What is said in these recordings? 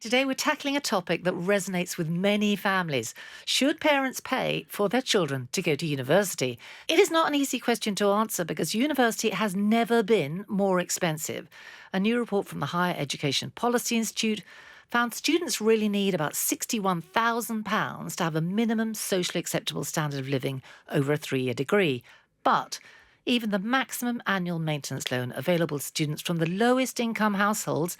Today we're tackling a topic that resonates with many families. Should parents pay for their children to go to university? It is not an easy question to answer because university has never been more expensive. A new report from the Higher Education Policy Institute found students really need about £61,000 to have a minimum socially acceptable standard of living over a 3-year degree. But even the maximum annual maintenance loan available to students from the lowest income households,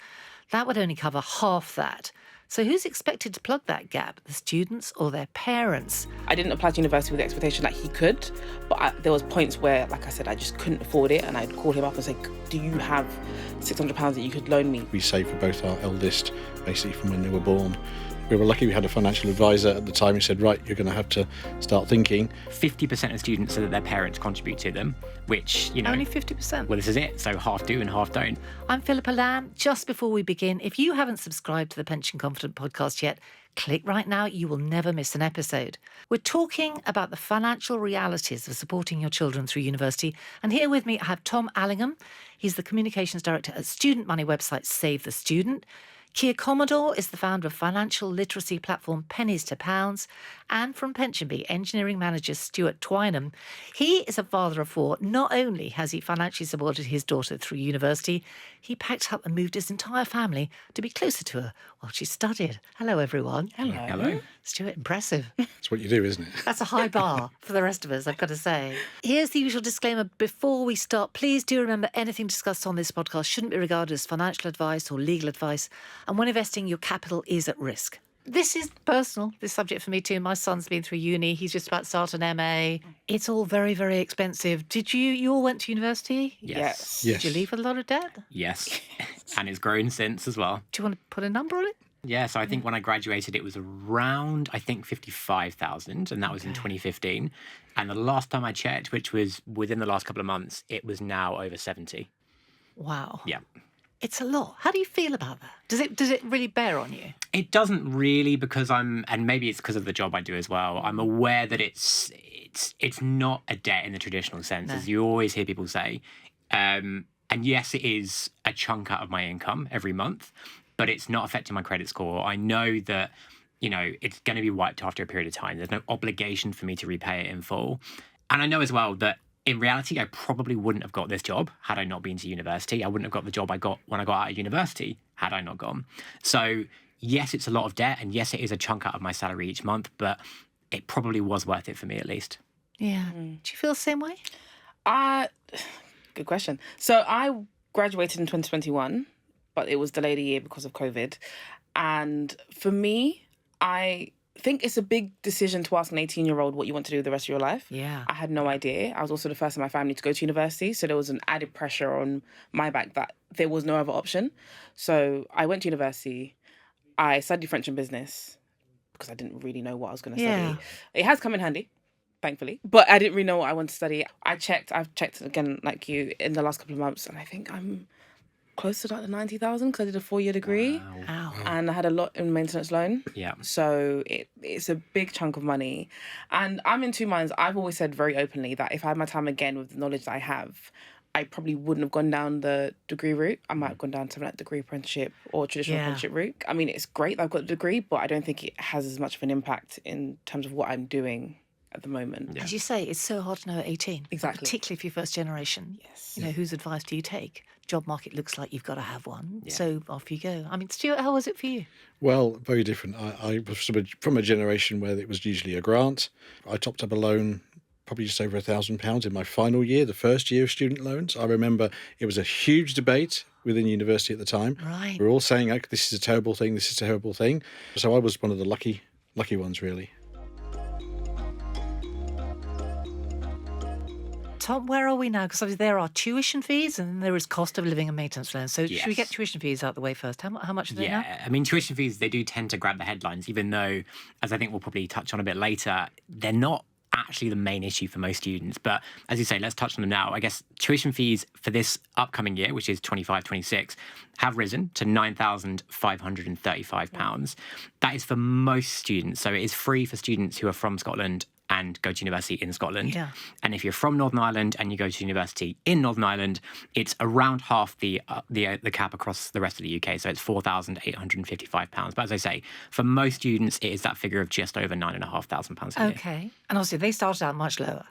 that would only cover half that. So who's expected to plug that gap, the students or their parents? I didn't apply to university with the expectation that he could, but there was points where, like I said, I just couldn't afford it, and I'd call him up and say, do you have £600 that you could loan me? We saved for both our eldest, basically from when they were born. We were lucky we had a financial advisor at the time who said, right, you're going to have to start thinking. 50% of students say that their parents contribute to them, which, Only 50%? Well, this is it. So half do and half don't. I'm Philippa Lamb. Just before we begin, if you haven't subscribed to the Pension Confident podcast yet, click right now. You will never miss an episode. We're talking about the financial realities of supporting your children through university. And here with me, I have Tom Allingham. He's the communications director at student money website Save the Student. Commodore is the founder of financial literacy platform Pennies to Pounds, and from PensionBee, engineering manager Stewart Twynham. He is a father of 4. Not only has he financially supported his daughter through university, he packed up and moved his entire family to be closer to her while she studied. Hello, everyone. Hello. Stewart, impressive. That's what you do, isn't it? That's a high bar for the rest of us, I've got to say. Here's the usual disclaimer before we start. Please do remember anything discussed on this podcast shouldn't be regarded as financial advice or legal advice. And when investing, your capital is at risk. This is personal, this subject for me too. My son's been through uni. He's just about to start an MA. It's all very, very expensive. Did you all went to university? Yes. Did you leave with a lot of debt? Yes. And it's grown since as well. Do you want to put a number on it? Yeah, so I think when I graduated, it was around, 55,000, and that was in 2015. And the last time I checked, which was within the last couple of months, it was now over 70. Wow. Yeah. It's a lot. How do you feel about that? Does it really bear on you? It doesn't really, because and maybe it's because of the job I do as well, I'm aware that it's not a debt in the traditional sense, as you always hear people say. And yes, it is a chunk out of my income every month, but it's not affecting my credit score. I know that, it's going to be wiped after a period of time. There's no obligation for me to repay it in full. And I know as well that in reality, I probably wouldn't have got this job had I not been to university. I wouldn't have got the job I got when I got out of university had I not gone. So yes, it's a lot of debt, and yes, it is a chunk out of my salary each month, but it probably was worth it for me at least. Yeah. Do you feel the same way? Good question. So I graduated in 2021, but it was delayed a year because of COVID. And for me, I think it's a big decision to ask an 18-year-old what you want to do with the rest of your life. Yeah. I had no idea. I was also the first in my family to go to university, so there was an added pressure on my back that there was no other option. So I went to university. I studied French and business because I didn't really know what I was going to study. It has come in handy, thankfully, but I didn't really know what I wanted to study. I've checked again, like you, in the last couple of months, and I think I'm close to like the 90,000 because I did a 4-year degree. Wow. And I had a lot in maintenance loan. Yeah. So it's a big chunk of money. And I'm in two minds. I've always said very openly that if I had my time again with the knowledge that I have, I probably wouldn't have gone down the degree route. I might have gone down to like degree apprenticeship or traditional apprenticeship route. I mean, it's great that I've got the degree, but I don't think it has as much of an impact in terms of what I'm doing at the moment. As you say, it's so hard to know at 18. Exactly. Particularly if you're first generation. Yes. Whose advice do you take? Job market looks like you've got to have one. Yeah. So off you go. I mean, Stewart, how was it for you? Well, very different. I was from a generation where it was usually a grant. I topped up a loan probably just over £1,000 in my final year, the first year of student loans. I remember it was a huge debate within university at the time. Right. We were all saying, oh, this is a terrible thing, this is a terrible thing. So I was one of the lucky ones, really. Tom, where are we now? Because obviously there are tuition fees and there is cost of living and maintenance loans. So should we get tuition fees out the way first? How much are they now? Yeah, I mean, tuition fees, they do tend to grab the headlines, even though, as I think we'll probably touch on a bit later, they're not actually the main issue for most students. But as you say, let's touch on them now. I guess tuition fees for this upcoming year, which is 25-26, have risen to £9,535. That is for most students. So it is free for students who are from Scotland and go to university in Scotland. Yeah. And if you're from Northern Ireland and you go to university in Northern Ireland, it's around half the cap across the rest of the UK. So it's £4,855. But as I say, for most students, it is that figure of just over £9,500 a year. Okay. And obviously, they started out much lower.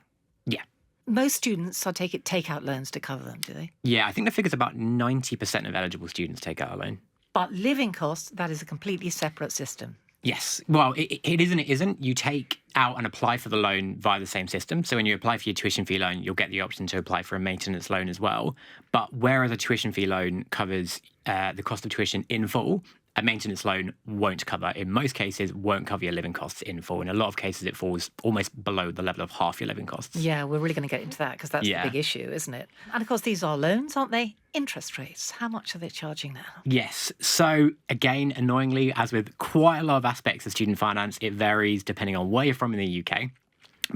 Yeah. Most students, I take it, take out loans to cover them, do they? Yeah, I think the figure's about 90% of eligible students take out a loan. But living costs, that is a completely separate system. Yes. Well, it is and it isn't. You take out and apply for the loan via the same system. So when you apply for your tuition fee loan, you'll get the option to apply for a maintenance loan as well. But whereas a tuition fee loan covers the cost of tuition in full, a maintenance loan won't cover. In most cases, won't cover your living costs in full. In a lot of cases, it falls almost below the level of half your living costs. Yeah, we're really going to get into that because that's the big issue, isn't it? And of course, these are loans, aren't they? Interest rates. How much are they charging now? Yes. So again, annoyingly, as with quite a lot of aspects of student finance, it varies depending on where you're from in the UK.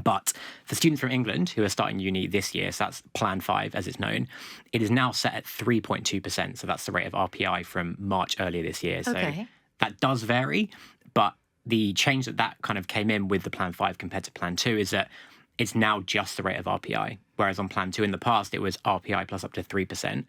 But for students from England who are starting uni this year, so that's Plan 5 as it's known, it is now set at 3.2%. So that's the rate of RPI from March earlier this year. So that does vary. But the change that kind of came in with the Plan 5 compared to Plan 2 is that it's now just the rate of RPI. Whereas on Plan 2 in the past, it was RPI plus up to 3%.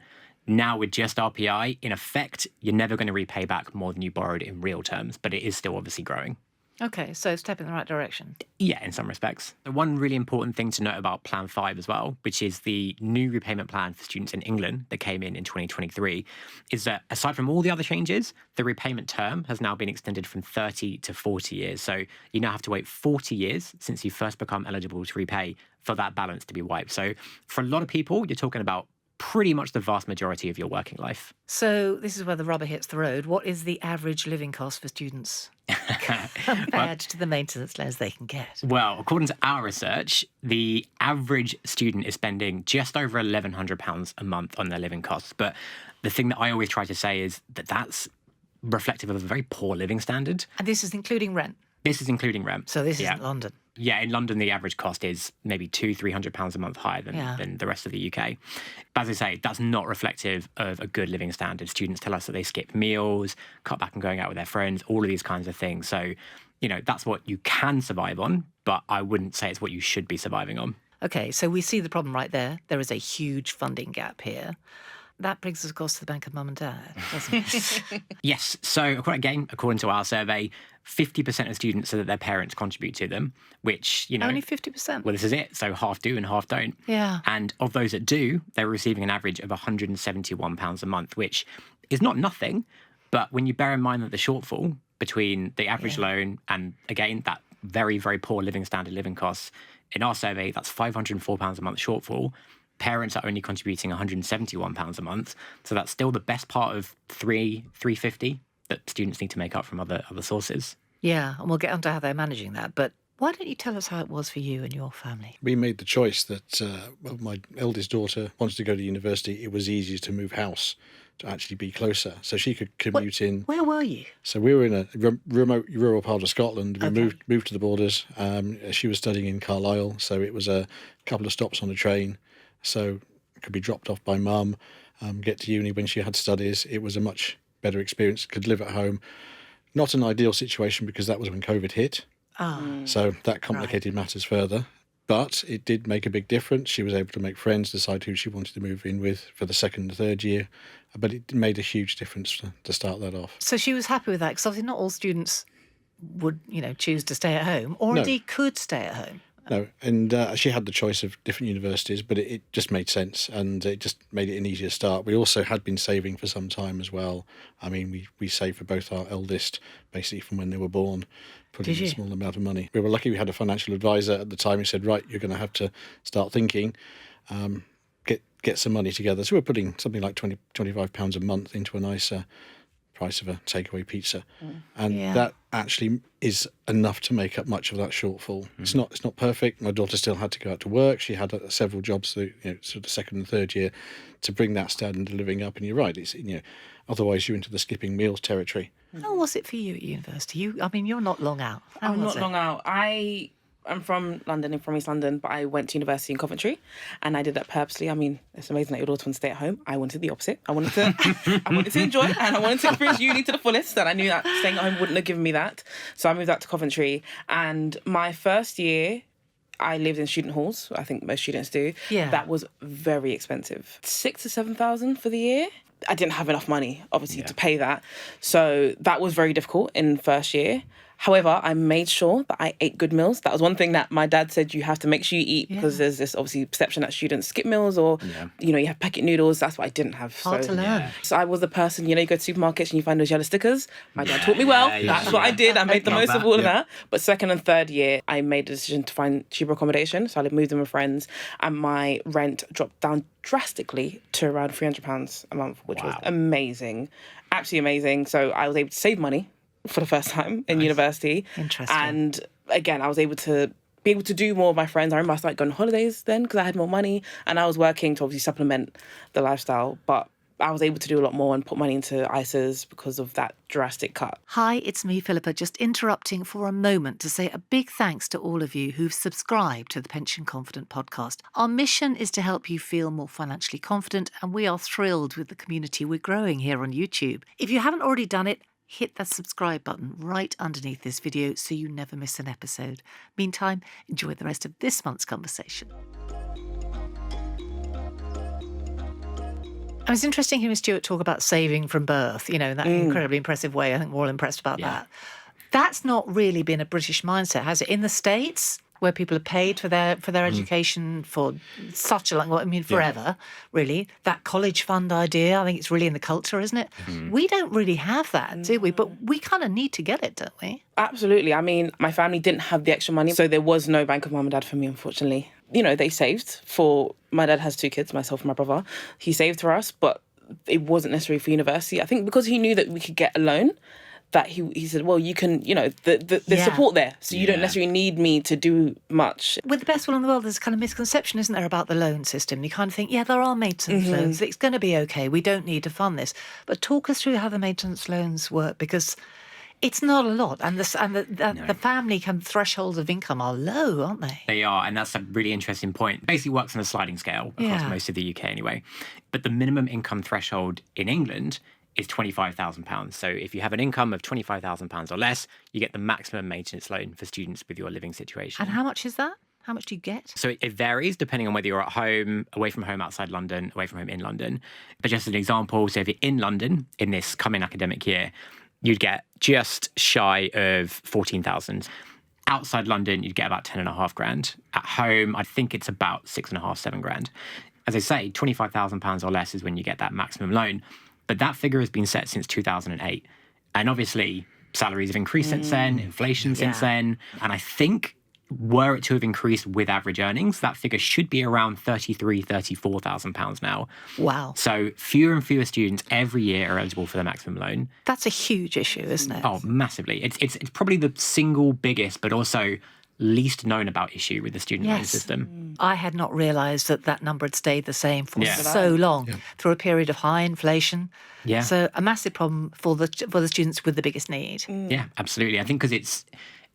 Now with just RPI, in effect, you're never going to repay back more than you borrowed in real terms, but it is still obviously growing. Okay, so a step in the right direction. Yeah, in some respects. One really important thing to note about Plan 5 as well, which is the new repayment plan for students in England that came in 2023, is that aside from all the other changes, the repayment term has now been extended from 30 to 40 years. So you now have to wait 40 years since you first become eligible to repay for that balance to be wiped. So for a lot of people, you're talking about pretty much the vast majority of your working life. So this is where the rubber hits the road. What is the average living cost for students compared to the maintenance loans they can get? Well, according to our research, the average student is spending just over £1,100 a month on their living costs. But the thing that I always try to say is that that's reflective of a very poor living standard. And this is including rent? This is including rent. So this isn't London? Yeah, in London, the average cost is maybe £200-300 a month higher than the rest of the UK. But as I say, that's not reflective of a good living standard. Students tell us that they skip meals, cut back on going out with their friends, all of these kinds of things. So, that's what you can survive on, but I wouldn't say it's what you should be surviving on. Okay, so we see the problem right there. There is a huge funding gap here. That brings us, of course, to the bank of mum and dad, doesn't it? Yes. So, according to our survey, 50% of students say that their parents contribute to them, which, Only 50%? Well, this is it. So half do and half don't. Yeah. And of those that do, they're receiving an average of £171 a month, which is not nothing. But when you bear in mind that the shortfall between the average loan and, again, that very, very poor living standard living costs, in our survey, that's £504 a month shortfall. Parents are only contributing £171 a month. So that's still the best part of £350 that students need to make up from other sources. Yeah, and we'll get onto how they're managing that. But why don't you tell us how it was for you and your family? We made the choice that my eldest daughter wanted to go to university. It was easier to move house to actually be closer, so she could commute in. Where were you? So we were in a remote rural part of Scotland. We moved to the borders. She was studying in Carlisle, so it was a couple of stops on the train. So could be dropped off by mum, get to uni when she had studies. It was a much better experience. Could live at home. Not an ideal situation because that was when COVID hit. So that complicated matters further. But it did make a big difference. She was able to make friends, decide who she wanted to move in with for the second and third year. But it made a huge difference to start that off. So she was happy with that because obviously not all students would, choose to stay at home or indeed could stay at home. No, and she had the choice of different universities, but it just made sense and it just made it an easier start. We also had been saving for some time as well. I mean, we saved for both our eldest, basically from when they were born, putting in a small amount of money. We were lucky we had a financial advisor at the time who said, right, you're going to have to start thinking, get some money together. So we're putting something like £25 a month into a nicer price of a takeaway pizza, and that actually is enough to make up much of that shortfall. It's not perfect. My daughter still had to go out to work. She had several jobs through sort of the second and third year to bring that standard of living up. And you're right, it's otherwise you're into the skipping meals territory. How was it for you at university? You're not long out. I'm not long out. I'm from London and from East London, but I went to university in Coventry, and I did that purposely. I mean, it's amazing that your daughter wants to stay at home. I wanted the opposite. I wanted to enjoy, and I wanted to experience uni to the fullest, and I knew that staying at home wouldn't have given me that. So I moved out to Coventry, and my first year I lived in student halls. I think most students do. Yeah. That was very expensive. 6,000 to 7,000 for the year. I didn't have enough money, obviously, to pay that. So that was very difficult in first year. However, I made sure that I ate good meals. That was one thing that my dad said, you have to make sure you eat, because there's this obviously perception that students skip meals, or, you have packet noodles. That's what I didn't have. Hard to learn. So I was the person, you go to supermarkets and you find those yellow stickers. My dad taught me well. That's what I did. I made the most of all of that. But second and third year, I made a decision to find cheaper accommodation. So I moved in with friends, and my rent dropped down drastically to around £300 a month, which was amazing. Absolutely amazing. So I was able to save money for the first time in university. Interesting. And again, I was able to do more with my friends. I remember I started going on holidays then because I had more money, and I was working to obviously supplement the lifestyle, but I was able to do a lot more and put money into ISAs because of that drastic cut. Hi, it's me, Philippa, just interrupting for a moment to say a big thanks to all of you who've subscribed to the Pension Confident podcast. Our mission is to help you feel more financially confident, and we are thrilled with the community we're growing here on YouTube. If you haven't already done it, hit that subscribe button right underneath this video so you never miss an episode. Meantime, enjoy the rest of this month's conversation. It was interesting hearing Stewart talk about saving from birth, in that incredibly impressive way. I think we're all impressed about that. That's not really been a British mindset, has it? In the States, where people are paid for their education for such a long, forever, really. That college fund idea, I think it's really in the culture, isn't it? We don't really have that, do we? But we kind of need to get it, don't we? Absolutely. I mean, my family didn't have the extra money, so there was no bank of mum and dad for me, unfortunately. They saved for... My dad has 2 kids, myself and my brother. He saved for us, but it wasn't necessary for university. I think because he knew that we could get a loan, that he said, well, you can, there's support there, so you don't necessarily need me to do much. With the best will in the world, there's a kind of misconception, isn't there, about the loan system? You kind of think, there are maintenance loans. It's going to be okay. We don't need to fund this. But talk us through how the maintenance loans work, because it's not a lot, and the family thresholds of income are low, aren't they? They are, and that's a really interesting point. It basically works on a sliding scale across most of the UK anyway. But the minimum income threshold in England is £25,000. So if you have an income of £25,000 or less, you get the maximum maintenance loan for students with your living situation. And how much is that? How much do you get? So it varies depending on whether you're at home, away from home outside London, away from home in London. But just as an example, so if you're in London in this coming academic year, you'd get just shy of 14,000. Outside London, you'd get about 10.5 grand. At home, I think it's about 6.5, 7 grand. As I say, £25,000 or less is when you get that maximum loan. But that figure has been set since 2008. And obviously, salaries have increased since then, inflation since then. And I think, were it to have increased with average earnings, that figure should be around £33,000, £34,000 now. Wow. So fewer and fewer students every year are eligible for the maximum loan. That's a huge issue, isn't it? Oh, massively. It's probably the single biggest, but also least known about issue with the student loan system. I had not realised that number had stayed the same for so long through a period of high inflation. Yeah. So a massive problem for the students with the biggest need. Yeah, absolutely. I think because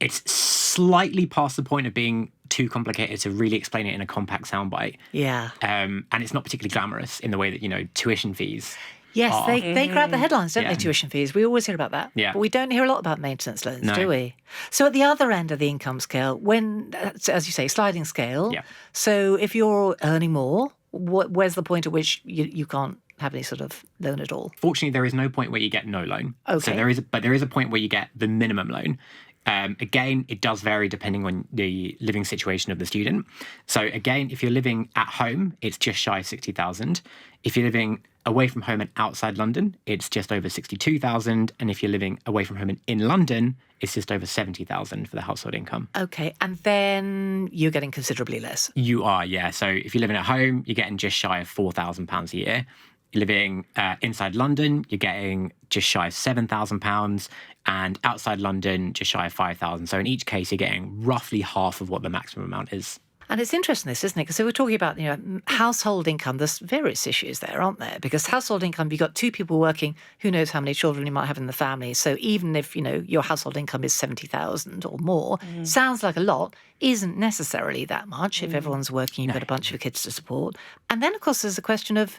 it's slightly past the point of being too complicated to really explain it in a compact soundbite. Yeah. And it's not particularly glamorous in the way that, tuition fees. Yes, they grab the headlines, don't they, tuition fees? We always hear about that. Yeah. But we don't hear a lot about maintenance loans, do we? So at the other end of the income scale, when, as you say, sliding scale, so if you're earning more, where's the point at which you can't have any sort of loan at all? Fortunately, there is no point where you get no loan. Okay. So there is a point where you get the minimum loan. Again, it does vary depending on the living situation of the student. So again, if you're living at home, it's just shy of 60,000. If you're living away from home and outside London, it's just over 62,000. And if you're living away from home and in London, it's just over 70,000 for the household income. Okay, and then you're getting considerably less. You are, yeah. So if you're living at home, you're getting just shy of £4,000 a year. You're living inside London, you're getting just shy of £7,000, and outside London, just shy of £5,000. So in each case, you're getting roughly half of what the maximum amount is. And it's interesting, this, isn't it? Because so we're talking about, household income. There's various issues there, aren't there? Because household income, you've got 2 people working, who knows how many children you might have in the family. So even if, your household income is 70,000 or more, sounds like a lot, isn't necessarily that much. If everyone's working, you've got a bunch of kids to support. And then, of course, there's a question of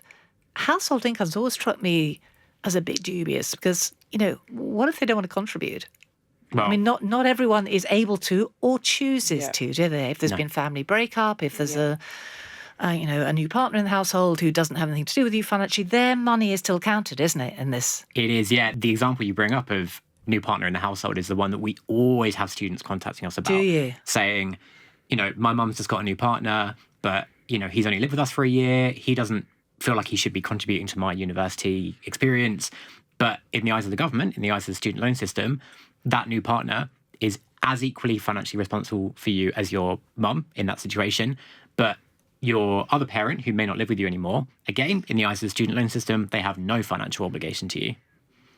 household income's always struck me as a bit dubious because, what if they don't want to contribute? Well, I mean, not everyone is able to or chooses to, do they? If there's been family breakup, if there's a new partner in the household who doesn't have anything to do with you financially, their money is still counted, isn't it, in this? it is, yeah. The example you bring up of new partner in the household is the one that we always have students contacting us about. Do you? Saying, my mum's just got a new partner, but, he's only lived with us for a year. He doesn't feel like he should be contributing to my university experience. But in the eyes of the government, in the eyes of the student loan system, that new partner is as equally financially responsible for you as your mum in that situation. But your other parent, who may not live with you anymore, again, in the eyes of the student loan system, they have no financial obligation to you.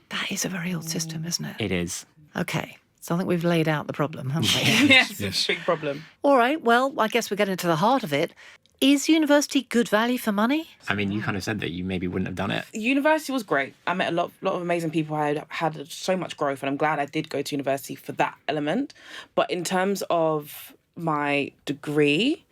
That is a very old system, isn't it? It is. Okay. So I think we've laid out the problem, haven't we? Yes, it's a big problem. All right. Well, I guess we're getting to the heart of it. Is university good value for money? I mean, you kind of said that you maybe wouldn't have done it. University was great. I met a lot of amazing people. I had so much growth, and I'm glad I did go to university for that element. But in terms of my degree,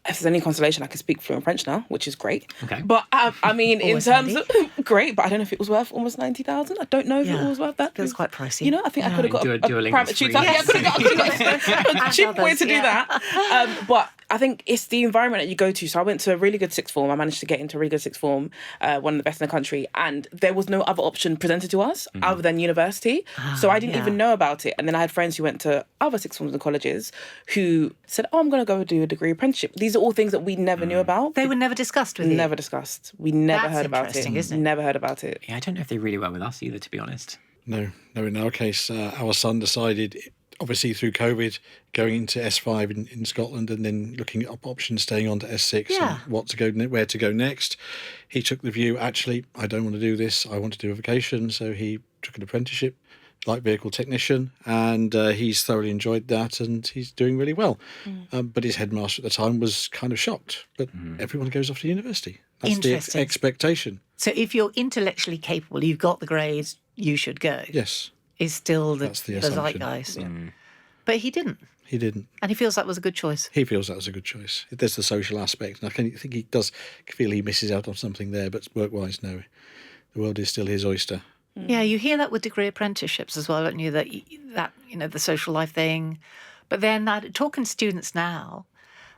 if there's any consolation, I can speak fluent French now, which is great. Okay. But I mean, in Always terms handy. of great, but I don't know if it was worth almost 90,000. I don't know if it was worth that. Feels quite pricey. I think I could have got a Duolingo's private free. tutor. Yeah, I could have got a cheap others, way to do yeah. that. But I think it's the environment that you go to. So I went to a really good sixth form. I managed to get into a really good sixth form, one of the best in the country. And there was no other option presented to us other than university. So I didn't even know about it. And then I had friends who went to other sixth forms and colleges who said, I'm going to go do a degree apprenticeship. These are all things that we never knew about. They were never discussed with you? Never discussed. We never That's heard about it. interesting, isn't it? Never heard about it. Yeah, I don't know if they really were with us either, to be honest. No, in our case, our son decided, obviously through COVID, going into S5 in Scotland and then looking at options, staying on to S6 Yeah. and where to go next. He took the view, actually, I don't want to do this. I want to do a vocation. So he took an apprenticeship, light vehicle technician, and he's thoroughly enjoyed that and he's doing really well. But his headmaster at the time was kind of shocked. But everyone goes off to university. That's the Interesting. expectation. So if you're intellectually capable, you've got the grades, you should go. Yes, Is still the That's the assumption. zeitgeist. But he didn't. he didn't. And he feels that was a good choice. He feels that was a good choice. There's the social aspect, and I think he does feel he misses out on something there, but work-wise, no. The world is still his oyster. Yeah, you hear that with degree apprenticeships as well, don't you? That the social life thing. But then talking to students now,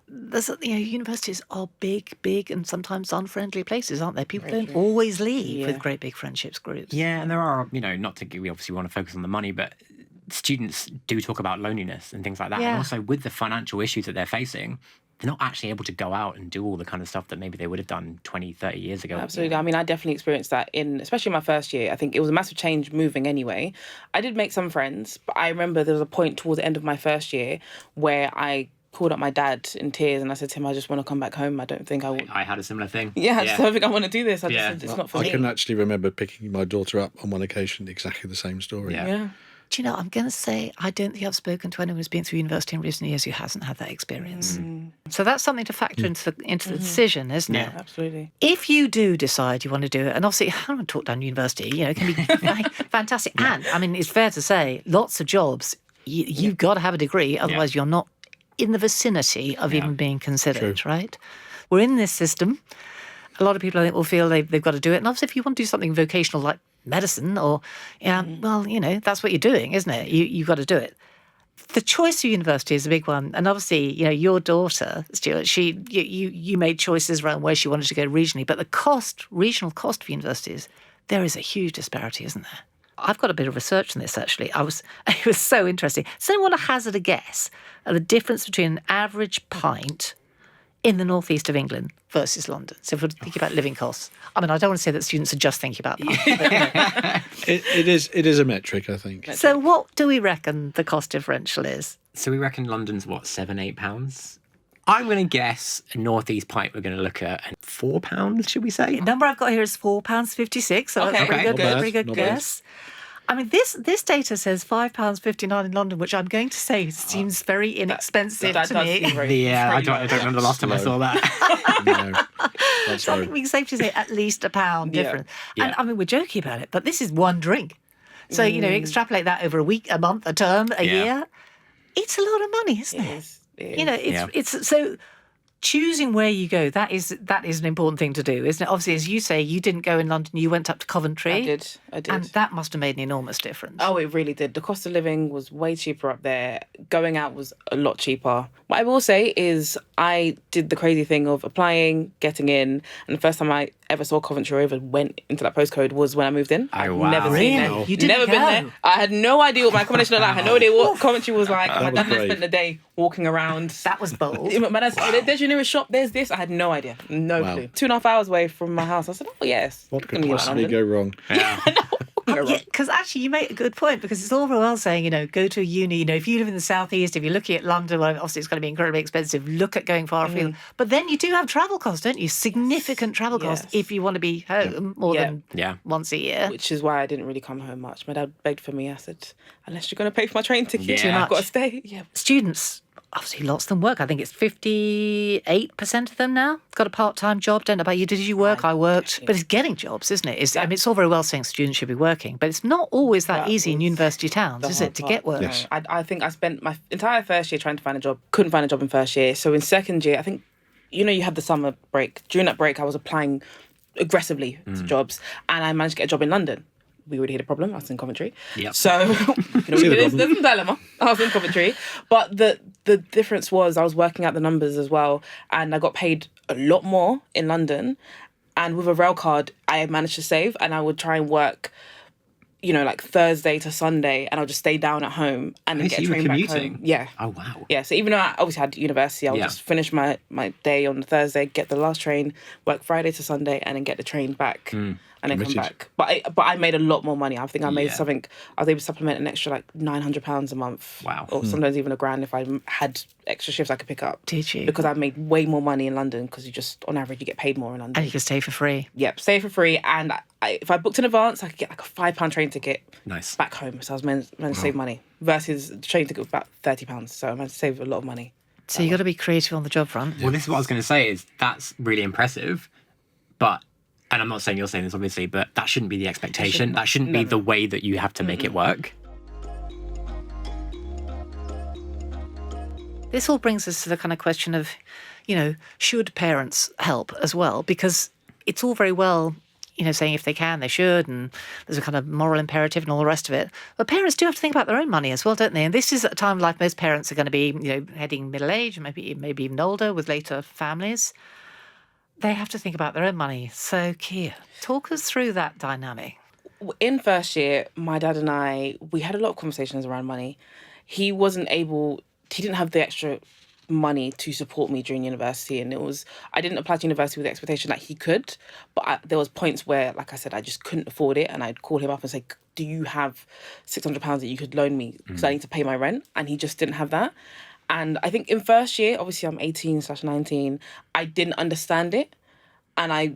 there's universities are big and sometimes unfriendly places, aren't they? People don't always leave with great big friendships groups. Yeah, and there are, we obviously want to focus on the money, but students do talk about loneliness and things like that. Yeah. And also with the financial issues that they're facing, they're not actually able to go out and do all the kind of stuff that maybe they would have done 20, 30 years ago. Absolutely. I mean, I definitely experienced that especially in my first year. I think it was a massive change moving anyway. I did make some friends, but I remember there was a point towards the end of my first year where I called up my dad in tears and I said to him, I just want to come back home. I don't think I would. I had a similar thing. Yeah, I just don't think I want to do this. I just said, it's not for me. I can actually remember picking my daughter up on one occasion, exactly the same story. Yeah. Do you know, I'm going to say I don't think I've spoken to anyone who's been through university in recent years who hasn't had that experience. So that's something to factor into the decision, isn't it? Absolutely. If you do decide you want to do it, and obviously I don't want to talk down university, it can be fantastic. And I mean, it's fair to say, lots of jobs, you've got to have a degree, otherwise you're not in the vicinity of even being considered, right? We're in this system. A lot of people, I think, will feel they've got to do it. And obviously, if you want to do something vocational like medicine or, that's what you're doing, isn't it? You've got to do it. The choice of university is a big one. And obviously, your daughter, Stewart, you made choices around where she wanted to go regionally. But the regional cost of universities, there is a huge disparity, isn't there? I've got a bit of research on this, actually. It was so interesting. Does anyone want to hazard a guess at the difference between an average pint in the northeast of England versus London? So if we're thinking about living costs. I mean, I don't want to say that students are just thinking about that. It is a metric, I think. So what do we reckon the cost differential is? So we reckon London's, £7-8? I'm going to guess a northeast pint we're going to look at £4, should we say? The number I've got here is £4.56. So that's a pretty good Not guess. I mean, this data says £5.59 in London, which I'm going to say seems very inexpensive That to does me. seem very- I don't remember the last time I saw that. No, that's So I think we can safely say at least £1 difference. And I mean, we're joking about it, but this is one drink. So, extrapolate that over a week, a month, a term, a year. It's a lot of money, isn't it? It is. It's so choosing where you go, that is an important thing to do, isn't it? Obviously, as you say, you didn't go in London, you went up to Coventry. I did. And that must have made an enormous difference. Oh, it really did. The cost of living was way cheaper up there. Going out was a lot cheaper. What I will say is I did the crazy thing of applying, getting in, and the first time I ever saw Coventry or even went into that postcode was when I moved in. Oh, I'd wow. never seen Really? it. You didn't Never go? been there. I had no idea what my accommodation looked like. I had no idea what Coventry was like. My was dad and I brave. spent the day walking around. That was bold. My dad said, there's your nearest shop, there's this. I had no idea. No Wow. clue. 2.5 hours away from my house. I said, oh, yes. What It's could gonna be like possibly London. go wrong? Yeah. Because actually, you make a good point, because it's all very well saying, go to a uni. If you live in the southeast, if you're looking at London, well, obviously it's going to be incredibly expensive. Look at going far afield. But then you do have travel costs, don't you? Significant travel costs Yes. if you want to be home more than Yeah. once a year. Which is why I didn't really come home much. My dad begged for me. I said, unless you're going to pay for my train ticket, Yeah. I've got to stay. Yeah. Students, obviously lots of them work. I think it's 58% of them now got a part-time job. Don't know about you. Did you work? I worked. But it's getting jobs, isn't it? It's all very well saying students should be working, but it's not always that That easy in was university towns, the is hard it, to part. get work? Yes. I think I spent my entire first year trying to find a job. Couldn't find a job in first year. So in second year, I think, you have the summer break. During that break, I was applying aggressively to jobs, and I managed to get a job in London. We already had a problem. I was in Coventry. Yep. So there's a dilemma. I was in Coventry. But the difference was I was working out the numbers as well, and I got paid a lot more in London. And with a rail card, I managed to save, and I would try and work, like Thursday to Sunday, and I'll just stay down at home and then Oh, get so a you were train back commuting? home. Yeah. Oh, wow. Yeah, so even though I obviously had university, I would Yeah. just finish my day on the Thursday, get the last train, work Friday to Sunday, and then get the train back and then come Committed. back. But I made a lot more money. I think I made Yeah. something, I was able to supplement an extra like £900 a month. Wow. Or sometimes even £1,000 if I had extra shifts I could pick up. Did you? Because I made way more money in London because on average, you get paid more in London. And you could stay for free. Yep, stay for free. And if I booked in advance, I could get like a £5 train ticket Nice. back home. So I was managed to save money. Versus the train ticket was about £30. So I managed to save a lot of money. So you got to be creative on the job front. Well, this is what I was going to say is that's really impressive, but, and I'm not saying you're saying this obviously, but that shouldn't be the expectation. That shouldn't be the way that you have to make it work. This all brings us to the kind of question of, should parents help as well? Because it's all very well, saying if they can, they should, and there's a kind of moral imperative and all the rest of it. But parents do have to think about their own money as well, don't they? And this is at a time like most parents are going to be, heading middle age, maybe even older with later families. They have to think about their own money. So, Kia, talk us through that dynamic. In first year, my dad and we had a lot of conversations around money. He didn't have the extra money to support me during university, and I didn't apply to university with the expectation that he could, but there was points where, like I said, I just couldn't afford it, and I'd call him up and say, do you have £600 that you could loan me because I need to pay my rent? And he just didn't have that. And I think in first year, obviously I'm 18/19, I didn't understand it, and I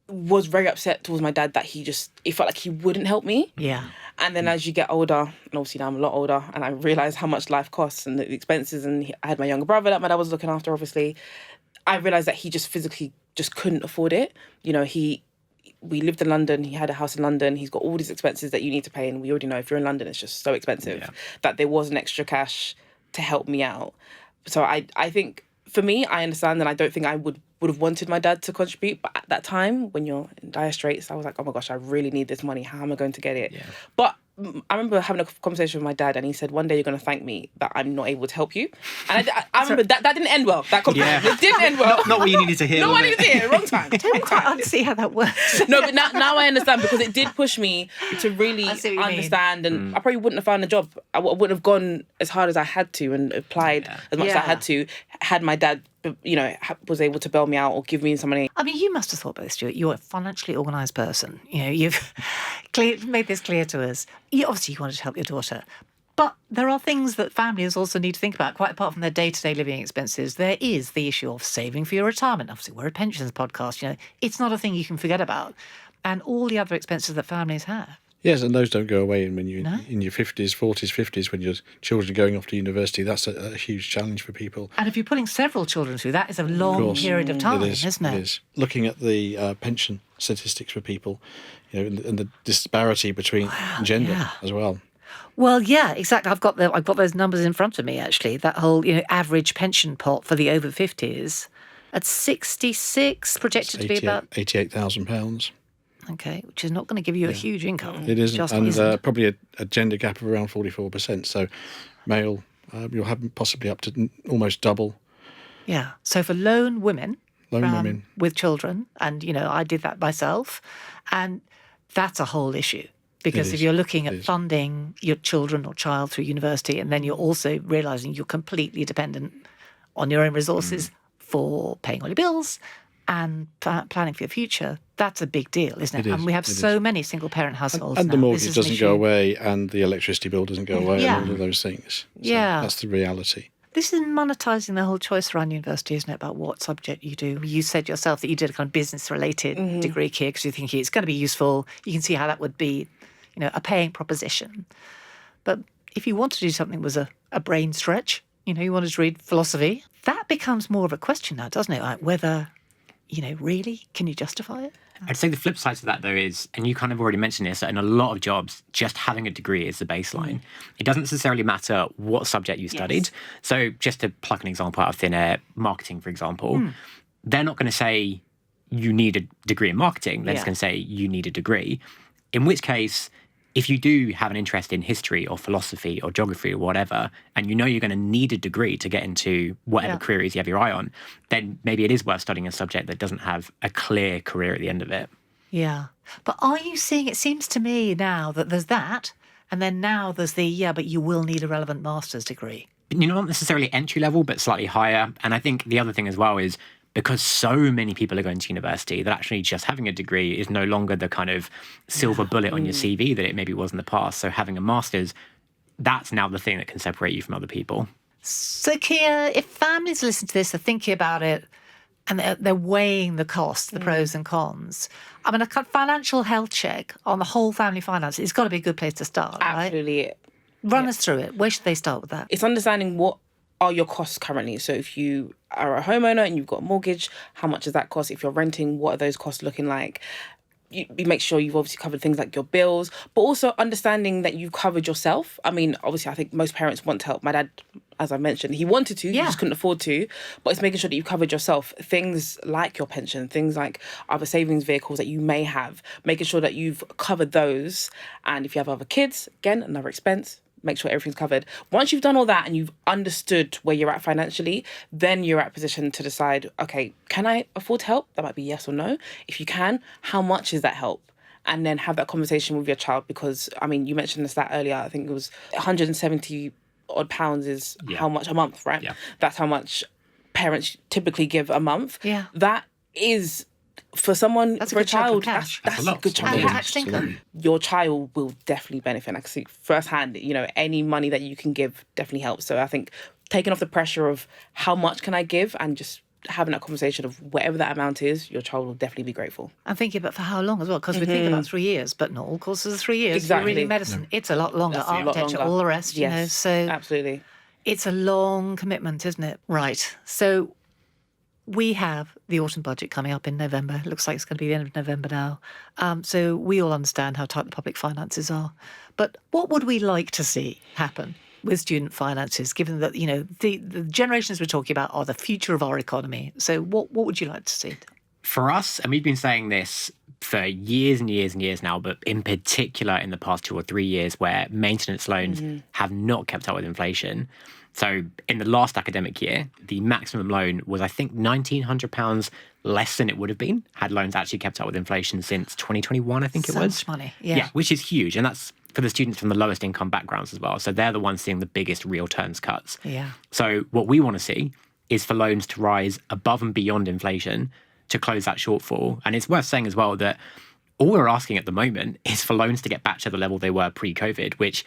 was very upset towards my dad that it felt like he wouldn't help me. Yeah. And then as you get older, and obviously now I'm a lot older, and I realised how much life costs and the expenses, and I had my younger brother that my dad was looking after, obviously, I realised that he just physically just couldn't afford it. We lived in London, he had a house in London, he's got all these expenses that you need to pay, and we already know if you're in London, it's just so expensive that there wasn't extra cash to help me out. So I think, for me, I understand, and I don't think I would have wanted my dad to contribute, but at that time, when you're in dire straits, I was like, oh my gosh, I really need this money. How am I going to get it? Yeah. But I remember having a conversation with my dad, and he said, one day you're going to thank me that I'm not able to help you. And I remember that didn't end well, that conversation. Yeah. It didn't end well. Not what you needed to hear. No, was I it? didn't hear it. Wrong time. I don't see how that works. No, but now I understand, because it did push me to really I see what you mean. understand, and I probably wouldn't have found a job. I wouldn't have gone as hard as I had to and applied as much as I Yeah. had to, had my dad, was able to bail me out or give me some money. I mean, you must have thought about this, Stewart. You're a financially organised person. You've made this clear to us. Obviously, you wanted to help your daughter. But there are things that families also need to think about, quite apart from their day-to-day living expenses. There is the issue of saving for your retirement. Obviously, we're a pensions podcast. It's not a thing you can forget about. And all the other expenses that families have. Yes, and those don't go away when you're in your 50s, 40s, 50s, when your children are going off to university. That's a huge challenge for people. And if you're putting several children through, that is a long period of time, isn't it? It is. Looking at the pension statistics for people, and the disparity between gender as well. Well, yeah, exactly. I've got those numbers in front of me, actually. That whole, average pension pot for the over 50s. At 66, projected to be about £88,000. Okay, which is not going to give you a huge income. It isn't, Just and isn't. probably a gender gap of around 44%. So male, you'll have possibly up to almost double. Yeah. So for lone women Women. with children, and, I did that myself, and that's a whole issue. Because if you're looking at funding your children or child through university, and then you're also realising you're completely dependent on your own resources for paying all your bills and planning for your future, that's a big deal, isn't it? And we have so many single-parent households and now. the mortgage doesn't go away, and the electricity bill doesn't go away, Yeah. and all of those things. So Yeah. that's the reality. This is monetising the whole choice around university, isn't it, about what subject you do? You said yourself that you did a kind of business-related degree here because you think it's going to be useful. You can see how that would be, a paying proposition. But if you want to do something that was a brain stretch, you wanted to read philosophy, that becomes more of a question now, doesn't it? Like whether, really, can you justify it? I'd say the flip side to that, though, is, and you kind of already mentioned this, that in a lot of jobs, just having a degree is the baseline. It doesn't necessarily matter what subject you studied. So just to pluck an example out of thin air, marketing, for example, they're not going to say you need a degree in marketing. They're just going to say you need a degree, in which case, if you do have an interest in history or philosophy or geography or whatever, and you're going to need a degree to get into whatever careers you have your eye on, then maybe it is worth studying a subject that doesn't have a clear career at the end of it. Yeah. But are you seeing, it seems to me now that there's that, and then now there's but you will need a relevant master's degree. Not necessarily entry level, but slightly higher. And I think the other thing as well is, because so many people are going to university, that actually just having a degree is no longer the kind of silver bullet on your CV that it maybe was in the past. So having a master's, that's now the thing that can separate you from other people. So, Kia, if families listen to this, are thinking about it, and they're weighing the costs, the pros and cons, I mean, a kind of financial health check on the whole family finance, it's got to be a good place to start, right? Absolutely. Run us through it. Where should they start with that? It's understanding what are your costs currently. So if you are a homeowner and you've got a mortgage, how much does that cost? If you're renting, what are those costs looking like? You make sure you've obviously covered things like your bills, but also understanding that you've covered yourself. I mean, obviously, I think most parents want to help. My dad, as I mentioned, he wanted to, he just couldn't afford to, but it's making sure that you've covered yourself. Things like your pension, things like other savings vehicles that you may have, making sure that you've covered those. And if you have other kids, again, another expense. Make sure everything's covered. Once you've done all that and you've understood where you're at financially, then you're at a position to decide, okay, can I afford help? That might be yes or no. If you can, how much is that help? And then have that conversation with your child, because, I mean, you mentioned this earlier. I think it was 170 odd pounds is how much a month, right? Yeah. That's how much parents typically give a month. Yeah. That is... For someone, that's for a child, that's a good chunk of cash. Your child will definitely benefit. I can see firsthand, any money that you can give definitely helps. So I think taking off the pressure of how much can I give and just having that conversation of whatever that amount is, your child will definitely be grateful. And thinking about for how long as well, because we think about 3 years, but not all courses are 3 years. Exactly. You're reading medicine, it's a lot longer. That's a lot Architecture, longer. all the rest, Yes, so absolutely. It's a long commitment, isn't it? Right. So we have the autumn budget coming up in November. It looks like it's going to be the end of November now. So we all understand how tight the public finances are. But what would we like to see happen with student finances, given that, the generations we're talking about are the future of our economy? So what would you like to see? For us, and we've been saying this for years and years and years now, but in particular in the past 2 or 3 years where maintenance loans have not kept up with inflation. So in the last academic year, the maximum loan was, I think, £1,900 less than it would have been had loans actually kept up with inflation since 2021, I think it was. So much money, yeah. Which is huge. And that's for the students from the lowest income backgrounds as well. So they're the ones seeing the biggest real terms cuts. Yeah. So what we want to see is for loans to rise above and beyond inflation to close that shortfall. And it's worth saying as well that all we're asking at the moment is for loans to get back to the level they were pre-COVID, which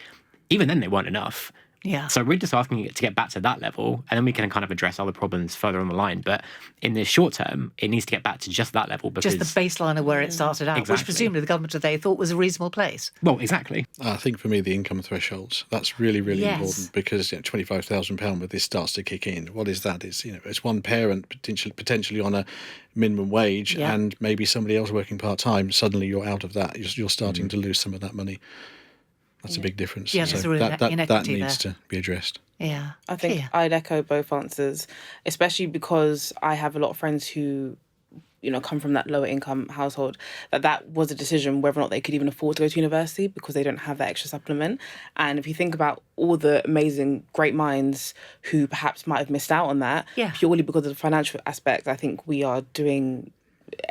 even then they weren't enough. Yeah. So we're just asking it to get back to that level, and then we can kind of address other problems further on the line. But in the short term, it needs to get back to just that level. Because just the baseline of where it started out, Exactly. which presumably the government today thought was a reasonable place. Well, exactly. I think for me, the income thresholds, that's really, really Yes. important, because £25,000 when this starts to kick in, what is that? It's one parent potentially on a minimum wage and maybe somebody else working part-time. Suddenly you're out of that. You're starting to lose some of that money. That's a big difference. Yeah, there's a real that inequity needs there. to be addressed. Yeah. I think Clear. I'd echo both answers, especially because I have a lot of friends who, come from that lower income household, that was a decision whether or not they could even afford to go to university because they don't have that extra supplement. And if you think about all the amazing, great minds who perhaps might have missed out on that purely because of the financial aspect, I think we are doing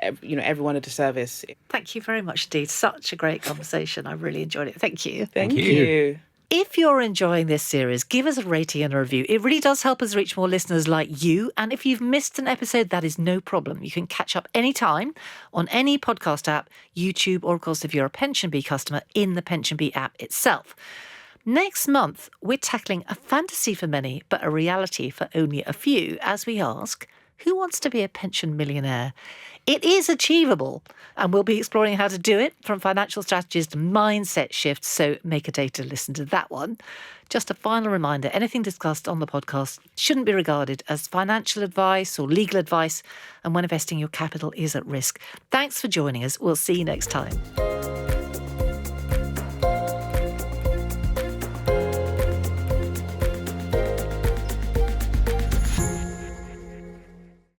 everyone a disservice. Thank you very much indeed. Such a great conversation. I really enjoyed it. Thank you. Thank you. you. If you're enjoying this series, give us a rating and a review. It really does help us reach more listeners like you. And if you've missed an episode, that is no problem. You can catch up anytime on any podcast app, YouTube, or of course, if you're a PensionBee customer, in the PensionBee app itself. Next month, we're tackling a fantasy for many, but a reality for only a few, as we ask, who wants to be a pension millionaire? It is achievable, and we'll be exploring how to do it, from financial strategies to mindset shifts, so make a day to listen to that one. Just a final reminder, anything discussed on the podcast shouldn't be regarded as financial advice or legal advice, and when investing, your capital is at risk. Thanks for joining us. We'll see you next time.